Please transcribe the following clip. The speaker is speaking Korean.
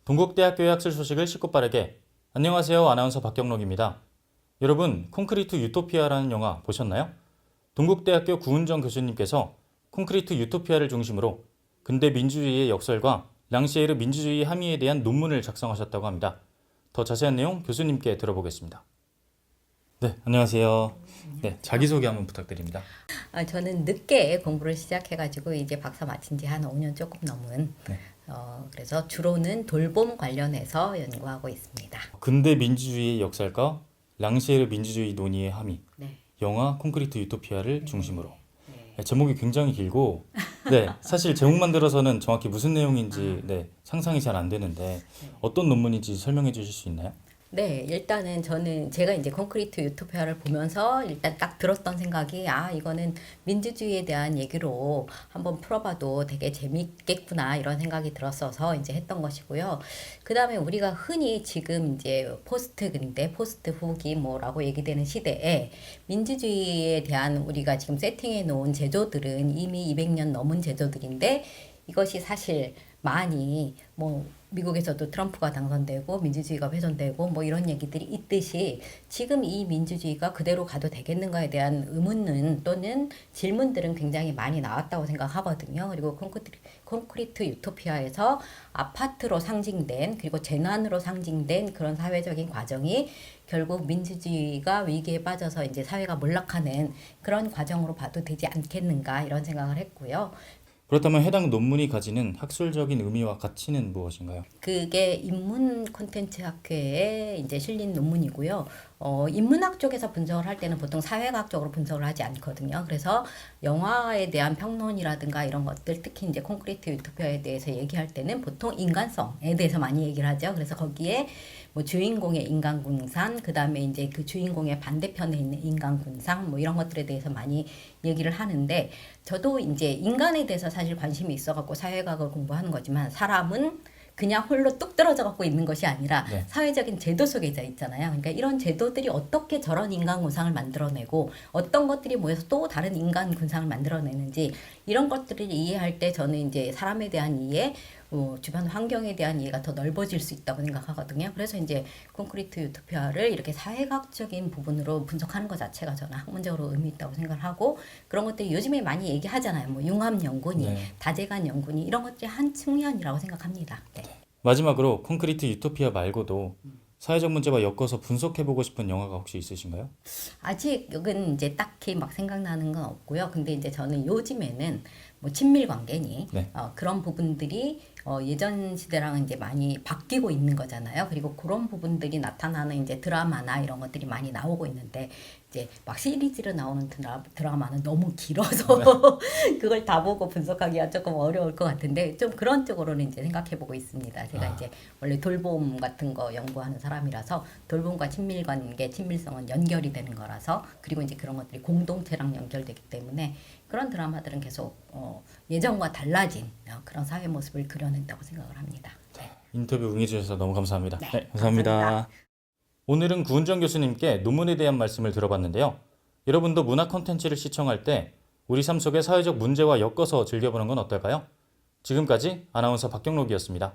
동국대학교의 학술 소식을 쉽고 빠르게. 안녕하세요. 아나운서 박경록입니다. 여러분, 콘크리트 유토피아라는 영화 보셨나요? 동국대학교 구은정 교수님께서 콘크리트 유토피아를 중심으로 근대 민주주의의 역설과 랑시에르 민주주의 함의에 대한 논문을 작성하셨다고 합니다. 더 자세한 내용 교수님께 들어보겠습니다. 네, 안녕하세요. 네, 자기소개 한번 부탁드립니다. 저는 늦게 공부를 시작해가지고 이제 박사 마친 지 한 5년 조금 넘은 네. 그래서 주로는 돌봄 관련해서 연구하고 있습니다. 근대 민주주의의 역설과 랑시에르 민주주의 논의의 함의, 네. 영화 콘크리트 유토피아를 중심으로. 네. 제목이 굉장히 길고, 네, 사실 제목만 들어서는 정확히 무슨 내용인지 상상이 잘 안 되는데 어떤 논문인지 설명해 주실 수 있나요? 네, 일단은 제가 이제 콘크리트 유토피아를 보면서 일단 딱 들었던 생각이 이거는 민주주의에 대한 얘기로 한번 풀어봐도 되게 재밌겠구나 이런 생각이 들었어서 이제 했던 것이고요. 그 다음에 우리가 흔히 지금 이제 포스트 근대, 포스트 후기 뭐라고 얘기되는 시대에 민주주의에 대한 우리가 지금 세팅해 놓은 제도들은 이미 200년 넘은 제도들인데 이것이 사실 많이 미국에서도 트럼프가 당선되고 민주주의가 훼손되고 이런 얘기들이 있듯이 지금 이 민주주의가 그대로 가도 되겠는가에 대한 의문은 또는 질문들은 굉장히 많이 나왔다고 생각하거든요. 그리고 콘크리트 유토피아에서 아파트로 상징된 그리고 재난으로 상징된 그런 사회적인 과정이 결국 민주주의가 위기에 빠져서 이제 사회가 몰락하는 그런 과정으로 봐도 되지 않겠는가 이런 생각을 했고요. 그렇다면 해당 논문이 가지는 학술적인 의미와 가치는 무엇인가요? 그게 인문 콘텐츠 학회에 이제 실린 논문이고요. 인문학 쪽에서 분석을 할 때는 보통 사회학적으로 분석을 하지 않거든요. 그래서 영화에 대한 평론이라든가 이런 것들, 특히 이제 콘크리트 유토피아에 대해서 얘기할 때는 보통 인간성에 대해서 많이 얘기를 하죠. 그래서 거기에 주인공의 인간군상, 그 다음에 이제 그 주인공의 반대편에 있는 인간군상, 이런 것들에 대해서 많이 얘기를 하는데, 저도 이제 인간에 대해서 사실 관심이 있어갖고 사회학을 공부하는 거지만, 사람은 그냥 홀로 뚝 떨어져 갖고 있는 것이 아니라 사회적인 제도 속에 있잖아요. 그러니까 이런 제도들이 어떻게 저런 인간 군상을 만들어내고 어떤 것들이 모여서 또 다른 인간 군상을 만들어내는지 이런 것들을 이해할 때 저는 이제 사람에 대한 이해, 주변 환경에 대한 이해가 더 넓어질 수 있다고 생각하거든요. 그래서 이제 콘크리트 유토피아를 이렇게 사회학적인 부분으로 분석하는 것 자체가 저는 학문적으로 의미 있다고 생각을 하고, 그런 것들이 요즘에 많이 얘기하잖아요. 융합 연구니, 다재간 연구니 이런 것들이 한 측면이라고 생각합니다. 네. 마지막으로 콘크리트 유토피아 말고도 사회적 문제와 엮어서 분석해보고 싶은 영화가 혹시 있으신가요? 아직은 이제 딱히 막 생각나는 건 없고요. 근데 이제 저는 요즘에는 친밀 관계니 그런 부분들이 예전 시대랑은 이제 많이 바뀌고 있는 거잖아요. 그리고 그런 부분들이 나타나는 이제 드라마나 이런 것들이 많이 나오고 있는데, 이제 막 시리즈로 나오는 드라마는 너무 길어서 그걸 다 보고 분석하기가 조금 어려울 것 같은데, 좀 그런 쪽으로는 이제 생각해 보고 있습니다. 제가 이제 원래 돌봄 같은 거 연구하는 사람이라서 돌봄과 친밀 관계, 친밀성은 연결이 되는 거라서, 그리고 이제 그런 것들이 공동체랑 연결되기 때문에 그런 드라마들은 계속 예전과 달라진 그런 사회 모습을 그려낸다고 생각을 합니다. 네. 인터뷰 응해주셔서 너무 감사합니다. 네, 감사합니다. 감사합니다. 오늘은 구은정 교수님께 논문에 대한 말씀을 들어봤는데요. 여러분도 문화 콘텐츠를 시청할 때 우리 삶 속의 사회적 문제와 엮어서 즐겨보는 건 어떨까요? 지금까지 아나운서 박경록이었습니다.